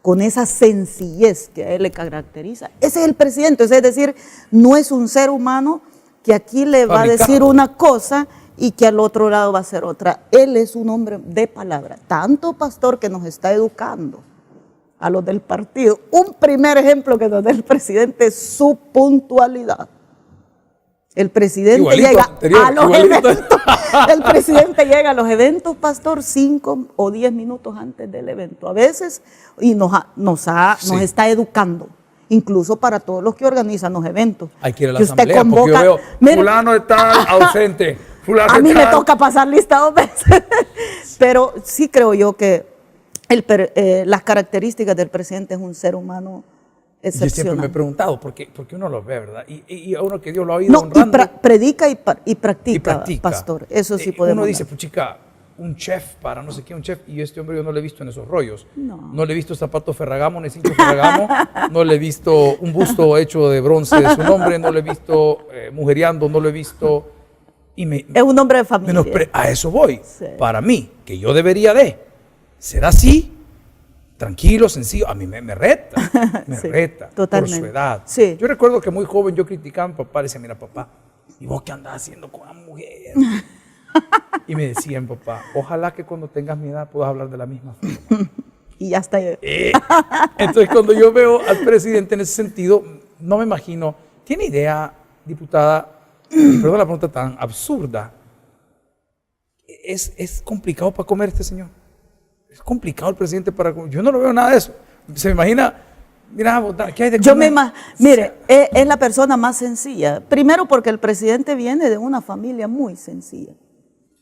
con esa sencillez que a él le caracteriza. Ese es el presidente, es decir, no es un ser humano que aquí le va a decir una cosa y que al otro lado va a hacer otra. Él es un hombre de palabra, tanto, pastor, que nos está educando a los del partido. Un primer ejemplo que nos da el presidente es su puntualidad. El presidente llega a los eventos. El presidente llega a los eventos, pastor, 5 o 10 minutos antes del evento. A veces, y nos está educando, incluso para todos los que organizan los eventos. Hay que ir a la asamblea, porque yo veo, fulano está ausente. fulano A mí de me tal. toca pasar lista 2 veces. Pero sí creo yo que las características del presidente es un ser humano Yo siempre me he excepcional. preguntado, porque uno lo ve, ¿verdad? Y a uno que Dios lo ha ido No, y honrando. predica y practica, Y practica. pastor. Eso sí podemos Uno dice, dar. pues chica, un chef para no sé qué, un chef, y este hombre yo no lo he visto en esos rollos. No. Le he visto zapato Ferragamo, ni cincho Ferragamo, no le he visto un busto hecho de bronce de su nombre, no le he visto mujeriando, no lo he visto. Y Es un hombre de familia. a eso voy. Sí. Para mí, que yo debería de ser así, tranquilo, sencillo, a mí me reta, me Sí, reta totalmente. por su edad. Sí. Yo recuerdo que muy joven yo criticaba a mi papá, le decía, mira papá, ¿y vos qué andás haciendo con la mujer? Y me decían, papá, ojalá que cuando tengas mi edad puedas hablar de la misma forma. Y ya está. Entonces cuando yo veo al presidente en ese sentido, no me imagino, ¿tiene idea, diputada? Y perdón la pregunta tan absurda, ¿es complicado para comer este señor? ¿Es complicado el presidente para comer? Yo no lo veo nada de eso. Se me imagina, mira, ¿qué hay de comer? Mire, es la persona más sencilla. Primero porque el presidente viene de una familia muy sencilla.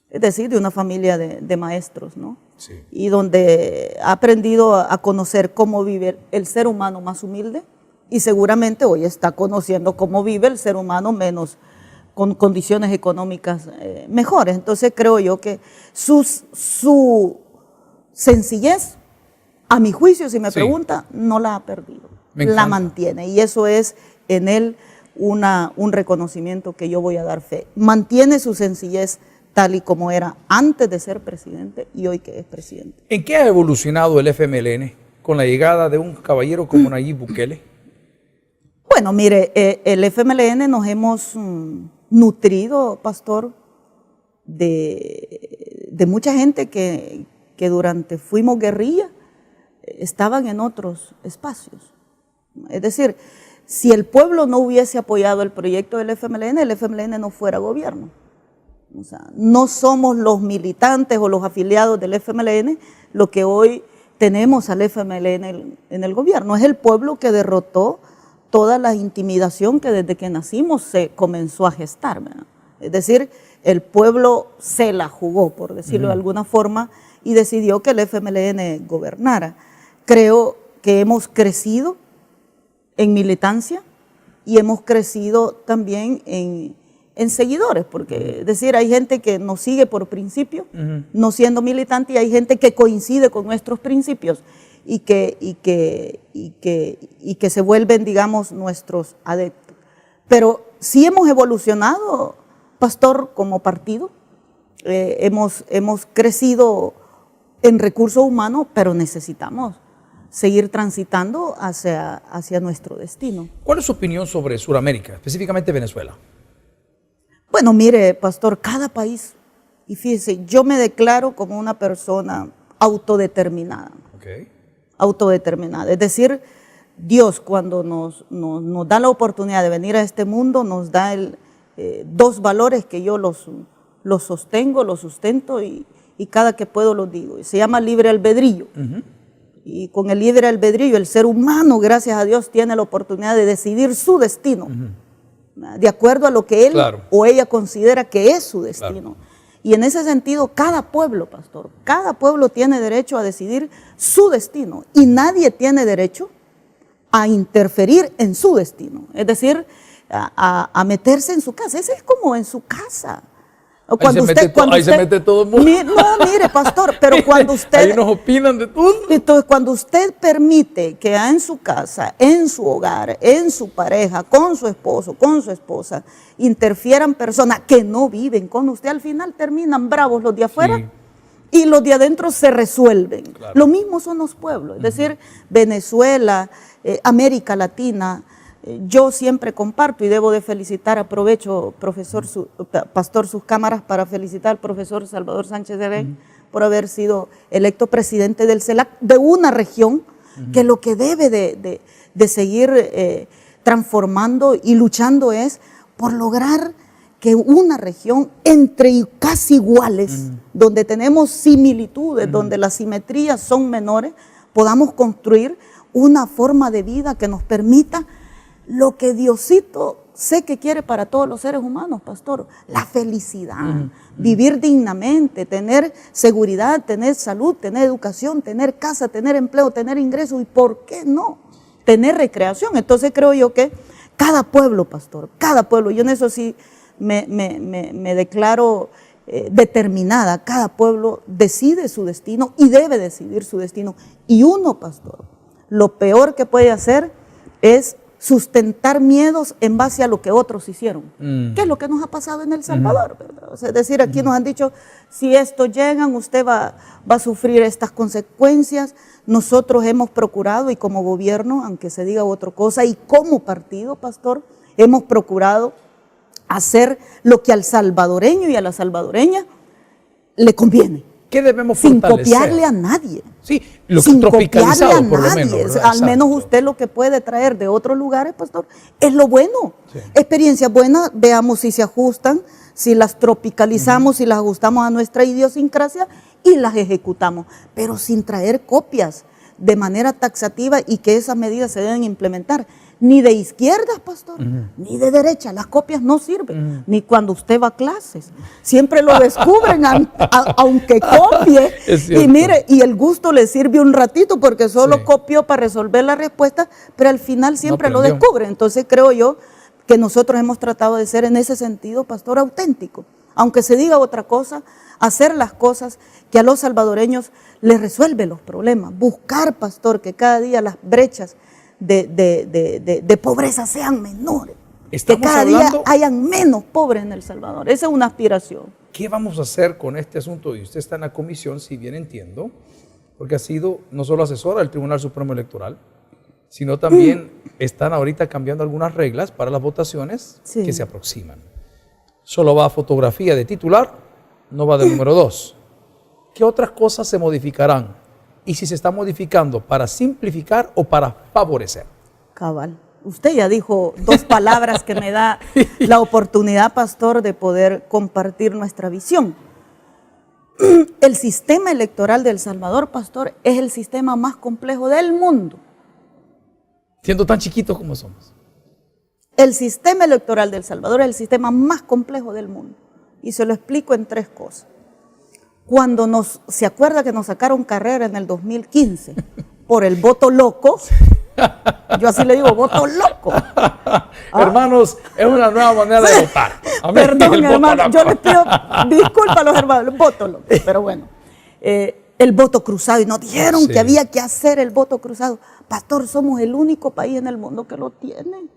Es decir, de una familia de maestros, ¿no? Sí. Y donde ha aprendido a conocer cómo vive el ser humano más humilde y seguramente hoy está conociendo cómo vive el ser humano menos con condiciones económicas mejores. Entonces creo yo que su sencillez, a mi juicio, si me Sí. pregunta, no la ha perdido. Me La encanta. mantiene y eso es en él un reconocimiento que yo voy a dar fe. Mantiene su sencillez tal y como era antes de ser presidente y hoy que es presidente. ¿En qué ha evolucionado el FMLN con la llegada de un caballero como Nayib Bukele? Bueno, mire, el FMLN nos hemos nutrido, pastor, de mucha gente que durante fuimos guerrilla, estaban en otros espacios. Es decir, si el pueblo no hubiese apoyado el proyecto del FMLN, el FMLN no fuera gobierno. O sea, no somos los militantes o los afiliados del FMLN lo que hoy tenemos al FMLN en el gobierno. Es el pueblo que derrotó toda la intimidación que desde que nacimos se comenzó a gestar, ¿verdad? Es decir, el pueblo se la jugó, por decirlo de alguna forma, y decidió que el FMLN gobernara. Creo que hemos crecido en militancia y hemos crecido también en seguidores, porque es decir, hay gente que nos sigue por principio, no siendo militante, y hay gente que coincide con nuestros principios y que se vuelven, digamos, nuestros adeptos. Pero sí hemos evolucionado, pastor, como partido, hemos crecido en recursos humanos, pero necesitamos seguir transitando hacia nuestro destino. ¿Cuál es su opinión sobre Sudamérica, específicamente Venezuela? Bueno, mire, pastor, cada país, y fíjese, yo me declaro como una persona autodeterminada. Okay. Autodeterminada. Es decir, Dios cuando nos da la oportunidad de venir a este mundo, nos da dos valores que yo los sostengo, los sustento y cada que puedo los digo. Y se llama libre albedrío. Y con el libre albedrío, el ser humano, gracias a Dios, tiene la oportunidad de decidir su destino. De acuerdo a lo que él o ella considera que es su destino. Y en ese sentido, cada pueblo, pastor, cada pueblo tiene derecho a decidir su destino y nadie tiene derecho a interferir en su destino, es decir, a meterse en su casa. Ese es como en su casa. Ahí se mete todo el mundo. No, mire, pastor, pero cuando usted... Ahí nos opinan de todo. Entonces, cuando usted permite que en su casa, en su hogar, en su pareja, con su esposo, con su esposa, interfieran personas que no viven con usted, al final terminan bravos los de afuera y los de adentro se resuelven. Claro. Lo mismo son los pueblos, es decir, Venezuela, América Latina. Yo siempre comparto y debo de felicitar, aprovecho, pastor, sus cámaras para felicitar al profesor Salvador Sánchez de Rey por haber sido electo presidente del CELAC de una región que lo que debe de seguir transformando y luchando es por lograr que una región entre casi iguales, donde tenemos similitudes, donde las simetrías son menores, podamos construir una forma de vida que nos permita lo que Diosito sé que quiere para todos los seres humanos, pastor, la felicidad, vivir dignamente, tener seguridad, tener salud, tener educación, tener casa, tener empleo, tener ingresos y, ¿por qué no?, tener recreación. Entonces creo yo que cada pueblo, pastor, cada pueblo, yo en eso sí me declaro determinada, cada pueblo decide su destino y debe decidir su destino. Y uno, pastor, lo peor que puede hacer es sustentar miedos en base a lo que otros hicieron, que es lo que nos ha pasado en El Salvador, ¿verdad? O sea, es decir, aquí nos han dicho, si esto llegan, usted va a sufrir estas consecuencias. Nosotros hemos procurado, y como gobierno, aunque se diga otra cosa, y como partido, pastor, hemos procurado hacer lo que al salvadoreño y a la salvadoreña le conviene. ¿Qué debemos sin fortalecer? Copiarle a nadie. Sí, lo sin tropicalizado copiarle a por lo nadie. menos. ¿Verdad? Al Exacto. menos usted lo que puede traer de otros lugares, pastor, es lo bueno. Sí. Experiencias buenas, veamos si se ajustan, si las tropicalizamos, si las ajustamos a nuestra idiosincrasia y las ejecutamos, pero sin traer copias de manera taxativa y que esas medidas se deben implementar. Ni de izquierda, pastor, ni de derecha. Las copias no sirven, ni cuando usted va a clases. Siempre lo descubren, aunque copie. Y mire, y el gusto le sirve un ratito porque solo copió para resolver la respuesta, pero al final siempre lo descubren. Entonces creo yo que nosotros hemos tratado de ser en ese sentido, pastor, auténtico. Aunque se diga otra cosa, hacer las cosas que a los salvadoreños les resuelven los problemas. Buscar, pastor, que cada día las brechas de pobreza sean menores, que cada día hayan menos pobres en El Salvador. Esa es una aspiración. ¿Qué vamos a hacer con este asunto? Y usted está en la comisión, si bien entiendo, porque ha sido no solo asesora del Tribunal Supremo Electoral, sino también están ahorita cambiando algunas reglas para las votaciones que se aproximan. Solo va a fotografía de titular, no va del número 2. ¿Qué otras cosas se modificarán? Y si se está modificando para simplificar o para favorecer. Cabal. Usted ya dijo dos palabras que me da la oportunidad, pastor, de poder compartir nuestra visión. El sistema electoral de El Salvador, pastor, es el sistema más complejo del mundo. Siendo tan chiquitos como somos. El sistema electoral de El Salvador es el sistema más complejo del mundo. Y se lo explico en 3 cosas. Cuando se acuerda que nos sacaron carrera en el 2015 por el voto loco, yo así le digo, voto loco. Hermanos, es una nueva manera de votar. Perdón, hermano, yo les pido disculpas a los hermanos, el voto loco, pero bueno, el voto cruzado, y nos dijeron que había que hacer el voto cruzado. Pastor, somos el único país en el mundo que lo tiene.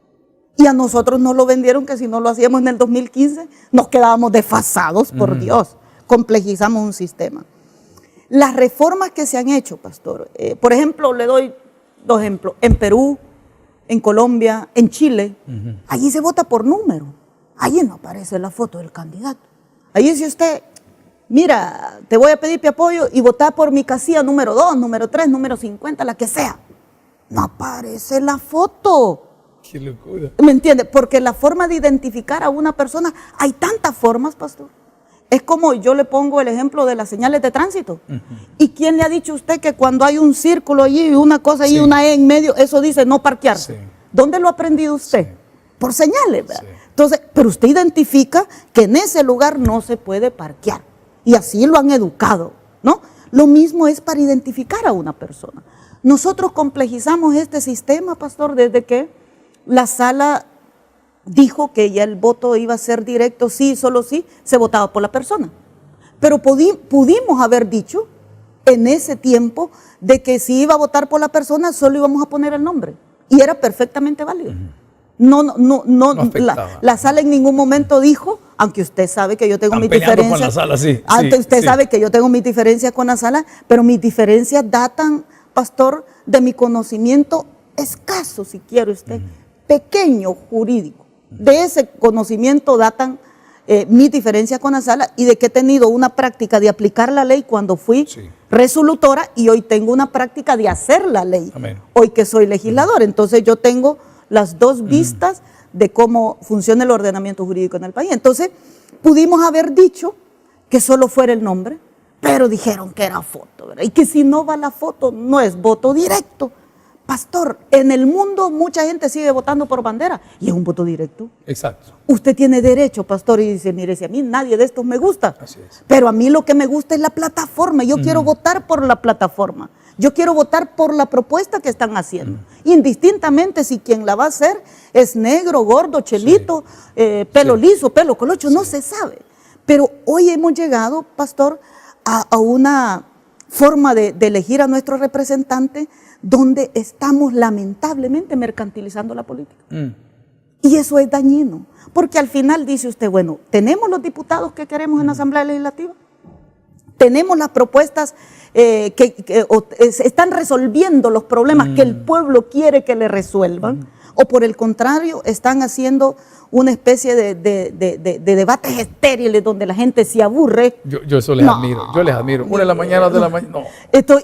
Y a nosotros nos lo vendieron que si no lo hacíamos en el 2015, nos quedábamos desfasados, por Dios. Complejizamos un sistema. Las reformas que se han hecho, pastor, por ejemplo, le doy 2 ejemplos. En Perú, en Colombia, en Chile, allí se vota por número. Allí no aparece la foto del candidato. Allí dice usted, mira, te voy a pedir mi apoyo y vota por mi casilla número 2, número 3, número 50, la que sea. No aparece la foto. ¡Qué locura! ¿Me entiende? Porque la forma de identificar a una persona, hay tantas formas, pastor. Es como yo le pongo el ejemplo de las señales de tránsito. ¿Y quién le ha dicho a usted que cuando hay un círculo allí y una cosa y una E en medio, eso dice no parquear? ¿Dónde lo ha aprendido usted? Por señales, ¿verdad? Entonces, pero usted identifica que en ese lugar no se puede parquear. Y así lo han educado, ¿no? Lo mismo es para identificar a una persona. Nosotros complejizamos este sistema, pastor, desde que la sala dijo que ya el voto iba a ser directo, sí, solo sí, se votaba por la persona. Pero pudimos haber dicho en ese tiempo de que si iba a votar por la persona, solo íbamos a poner el nombre. Y era perfectamente válido. No la sala en ningún momento dijo, aunque usted sabe que yo tengo mis diferencias. Con la sala, usted sabe que yo tengo mis diferencias con la sala, pero mis diferencias datan, pastor, de mi conocimiento escaso, si quiere usted, pequeño jurídico. De ese conocimiento datan mis diferencias con la sala y de que he tenido una práctica de aplicar la ley cuando fui resolutora y hoy tengo una práctica de hacer la ley. Amén. Hoy que soy legislador. Entonces yo tengo las 2 vistas de cómo funciona el ordenamiento jurídico en el país. Entonces pudimos haber dicho que solo fuera el nombre, pero dijeron que era foto, ¿verdad? Y que si no va la foto no es voto directo. Pastor, en el mundo mucha gente sigue votando por bandera y es un voto directo. Exacto. Usted tiene derecho, pastor, y dice, mire, si a mí nadie de estos me gusta, Así es. pero a mí lo que me gusta es la plataforma. Yo quiero votar por la plataforma. Yo quiero votar por la propuesta que están haciendo. Indistintamente si quien la va a hacer es negro, gordo, chelito, pelo liso, pelo colocho, no se sabe. Pero hoy hemos llegado, pastor, a una forma de elegir a nuestro representante donde estamos lamentablemente mercantilizando la política. Y eso es dañino, porque al final dice usted, bueno, tenemos los diputados que queremos en la Asamblea Legislativa, tenemos las propuestas que están resolviendo los problemas que el pueblo quiere que le resuelvan, o por el contrario, están haciendo una especie de debates estériles donde la gente se aburre. Yo eso les admiro, yo les admiro. 1 de la mañana, 2 de la mañana, no.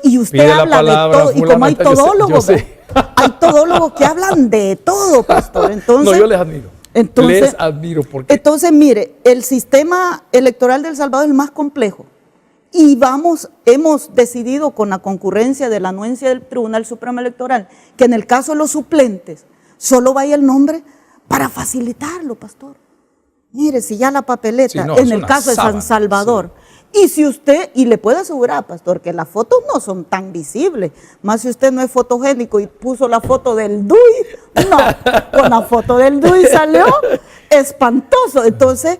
Y usted Pide la habla palabra, de todo, y como hay fulanita, todólogos, yo sé. hay todólogos que hablan de todo, pastor. Entonces, No, yo les admiro. Les admiro porque... Entonces, mire, el sistema electoral de El Salvador es el más complejo. Y hemos decidido con la concurrencia de la anuencia del Tribunal Supremo Electoral que en el caso de los suplentes solo vaya el nombre para facilitarlo, pastor. Mire, si ya la papeleta, en el caso de San Salvador, y si usted, y le puedo asegurar, pastor, que las fotos no son tan visibles, más si usted no es fotogénico y puso la foto del DUI, no, con la foto del DUI salió espantoso. Entonces,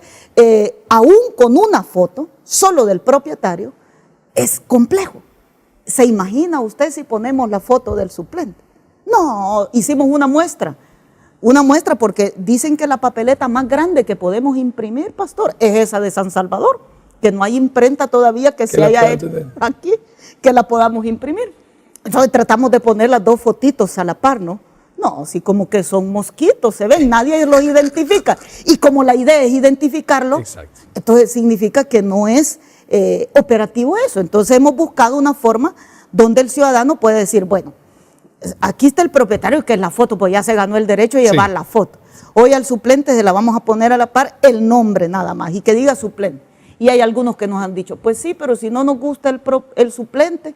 aún con una foto, solo del propietario, es complejo. ¿Se imagina usted si ponemos la foto del suplente? No, hicimos una muestra porque dicen que la papeleta más grande que podemos imprimir, pastor, es esa de San Salvador, que no hay imprenta todavía que se haya hecho aquí, que la podamos imprimir. Entonces tratamos de poner las dos fotitos a la par, ¿no? No, sí, como que son mosquitos, se ven, nadie los identifica. Y como la idea es identificarlo, exacto, entonces significa que no es operativo eso. Entonces hemos buscado una forma donde el ciudadano puede decir, bueno, aquí está el propietario, que es la foto, pues ya se ganó el derecho de llevar la foto. Hoy al suplente se la vamos a poner a la par el nombre nada más y que diga suplente. Y hay algunos que nos han dicho, pues sí, pero si no nos gusta el suplente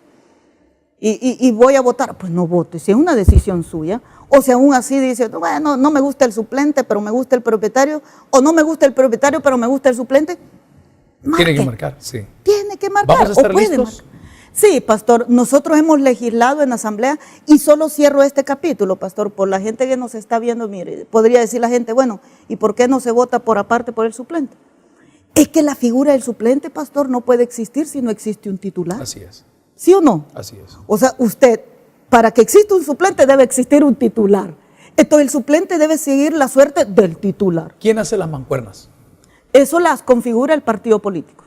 y voy a votar, pues no vote, si es una decisión suya. O si aún así dice, bueno, no me gusta el suplente, pero me gusta el propietario, o no me gusta el propietario, pero me gusta el suplente, marque. Tiene que marcar, sí. Tiene que marcar. ¿Vamos a estar listos? Sí, pastor, nosotros hemos legislado en la asamblea y solo cierro este capítulo, pastor, por la gente que nos está viendo. Mire, podría decir la gente, bueno, ¿y por qué no se vota por aparte por el suplente? Es que la figura del suplente, pastor, no puede existir si no existe un titular. Así es. ¿Sí o no? Así es. O sea, usted, para que exista un suplente debe existir un titular. Entonces el suplente debe seguir la suerte del titular. ¿Quién hace las mancuernas? Eso las configura el partido político.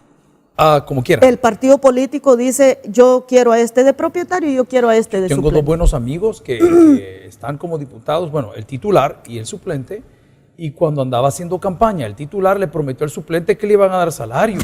Ah, como quiera. El partido político dice, yo quiero a este de propietario y yo quiero a este de Tengo suplente. dos buenos amigos que están como diputados, bueno, el titular y el suplente, y cuando andaba haciendo campaña, el titular le prometió al suplente que le iban a dar salario.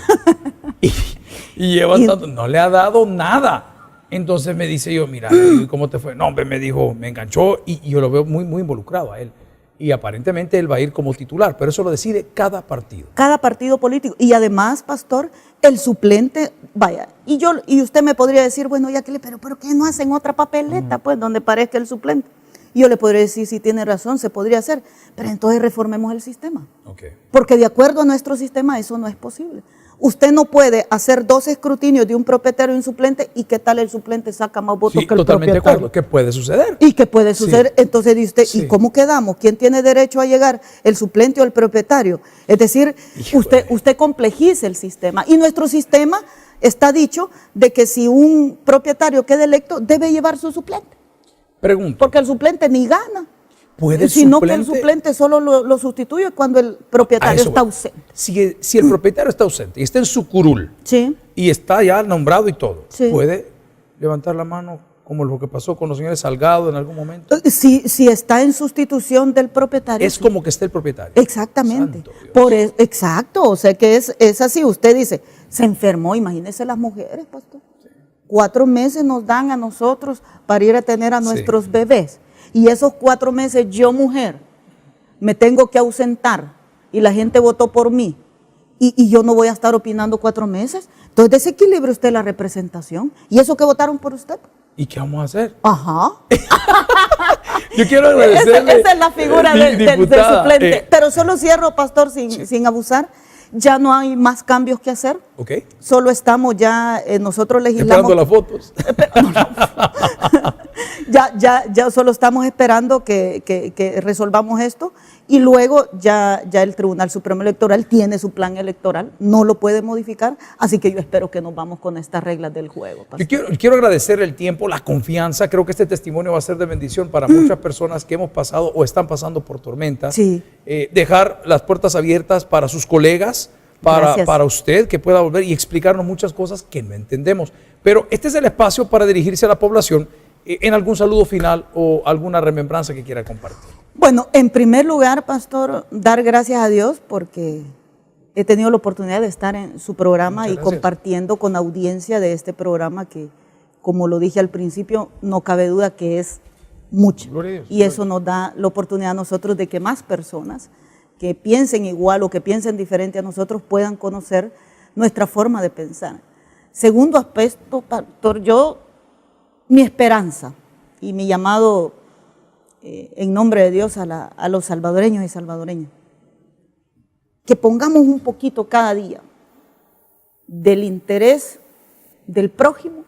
y llevan tanto, no le ha dado nada. Entonces me dice yo, mira, ¿cómo te fue? No, hombre, me dijo, me enganchó y yo lo veo muy, muy involucrado a él. Y aparentemente él va a ir como titular, pero eso lo decide cada partido. Cada partido político. Y además, pastor, el suplente, vaya, y usted me podría decir, bueno, ya que pero ¿qué no hacen otra papeleta, pues, donde parezca el suplente? Y yo le podría decir, si tiene razón, se podría hacer, pero entonces reformemos el sistema. Okay. Porque de acuerdo a nuestro sistema eso no es posible. Usted no puede hacer 2 escrutinios de un propietario y un suplente, y qué tal el suplente saca más votos que el propietario. Totalmente de acuerdo, ¿qué puede suceder? Y que puede suceder, sí. Entonces dice usted, sí. ¿Y cómo quedamos? ¿Quién tiene derecho a llegar, el suplente o el propietario? Es decir, usted complejiza el sistema, y nuestro sistema está dicho de que si un propietario queda electo, debe llevar su suplente. Pregunto. Porque el suplente ni gana. ¿Puede sino que el suplente solo lo sustituye cuando el propietario está ausente. Si el propietario está ausente y está en su curul, sí, y está ya nombrado y todo, sí, ¿puede levantar la mano como lo que pasó con los señores Salgado en algún momento? Si está en sustitución del propietario. Es como que esté el propietario. Exactamente. Exacto, o sea que es así. Usted dice, se enfermó, imagínese las mujeres, pastor. Sí. 4 meses nos dan a nosotros para ir a tener a nuestros bebés. Y esos 4 meses yo, mujer, me tengo que ausentar y la gente votó por mí y yo no voy a estar opinando 4 meses. Entonces desequilibre usted la representación. ¿Y eso que votaron por usted? ¿Y qué vamos a hacer? Ajá. Yo quiero agradecerle. Esa es la figura del suplente. Pero solo cierro, pastor, sin abusar. Ya no hay más cambios que hacer. Ok. Solo estamos ya, nosotros legislamos. Esperando las fotos. Ya solo estamos esperando que resolvamos esto y luego ya el Tribunal Supremo Electoral tiene su plan electoral, no lo puede modificar, así que yo espero que nos vamos con estas reglas del juego. Yo quiero agradecer el tiempo, la confianza. Creo que este testimonio va a ser de bendición para muchas personas que hemos pasado o están pasando por tormentas. Sí. Dejar las puertas abiertas para sus colegas, para usted, que pueda volver y explicarnos muchas cosas que no entendemos. Pero este es el espacio para dirigirse a la población en algún saludo final o alguna remembranza que quiera compartir. Bueno, en primer lugar, pastor, dar gracias a Dios porque he tenido la oportunidad de estar en su programa y compartiendo con audiencia de este programa que, como lo dije al principio, no cabe duda que es mucho. Y eso nos da la oportunidad a nosotros de que más personas que piensen igual o que piensen diferente a nosotros puedan conocer nuestra forma de pensar. Segundo aspecto, pastor, mi esperanza y mi llamado en nombre de Dios a los salvadoreños y salvadoreñas, que pongamos un poquito cada día del interés del prójimo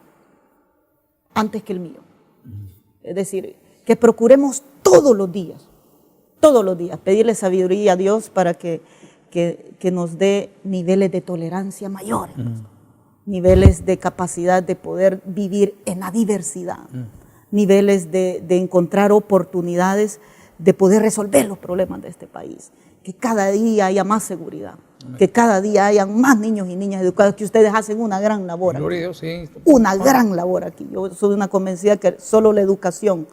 antes que el mío. Es decir, que procuremos todos los días, pedirle sabiduría a Dios para que nos dé niveles de tolerancia mayores, niveles de capacidad de poder vivir en la diversidad, niveles de encontrar oportunidades de poder resolver los problemas de este país, que cada día haya más seguridad, que cada día haya más niños y niñas educados, que ustedes hacen una gran labor aquí. Gloria a Dios, sí. Una gran labor aquí. Yo soy una convencida que solo la educación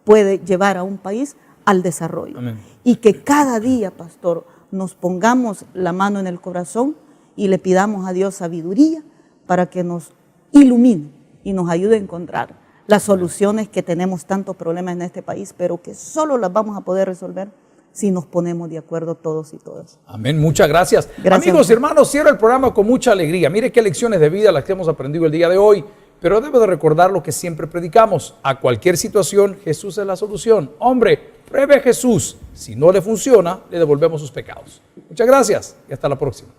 puede llevar a un país al desarrollo. Amén. Y que cada día, pastor, nos pongamos la mano en el corazón y le pidamos a Dios sabiduría para que nos ilumine y nos ayude a encontrar las soluciones que tenemos tantos problemas en este país, pero que solo las vamos a poder resolver si nos ponemos de acuerdo todos y todas. Amén, muchas gracias. Amigos y hermanos, cierro el programa con mucha alegría. Mire qué lecciones de vida las que hemos aprendido el día de hoy, pero debo de recordar lo que siempre predicamos. A cualquier situación, Jesús es la solución. Hombre, pruebe a Jesús. Si no le funciona, le devolvemos sus pecados. Muchas gracias y hasta la próxima.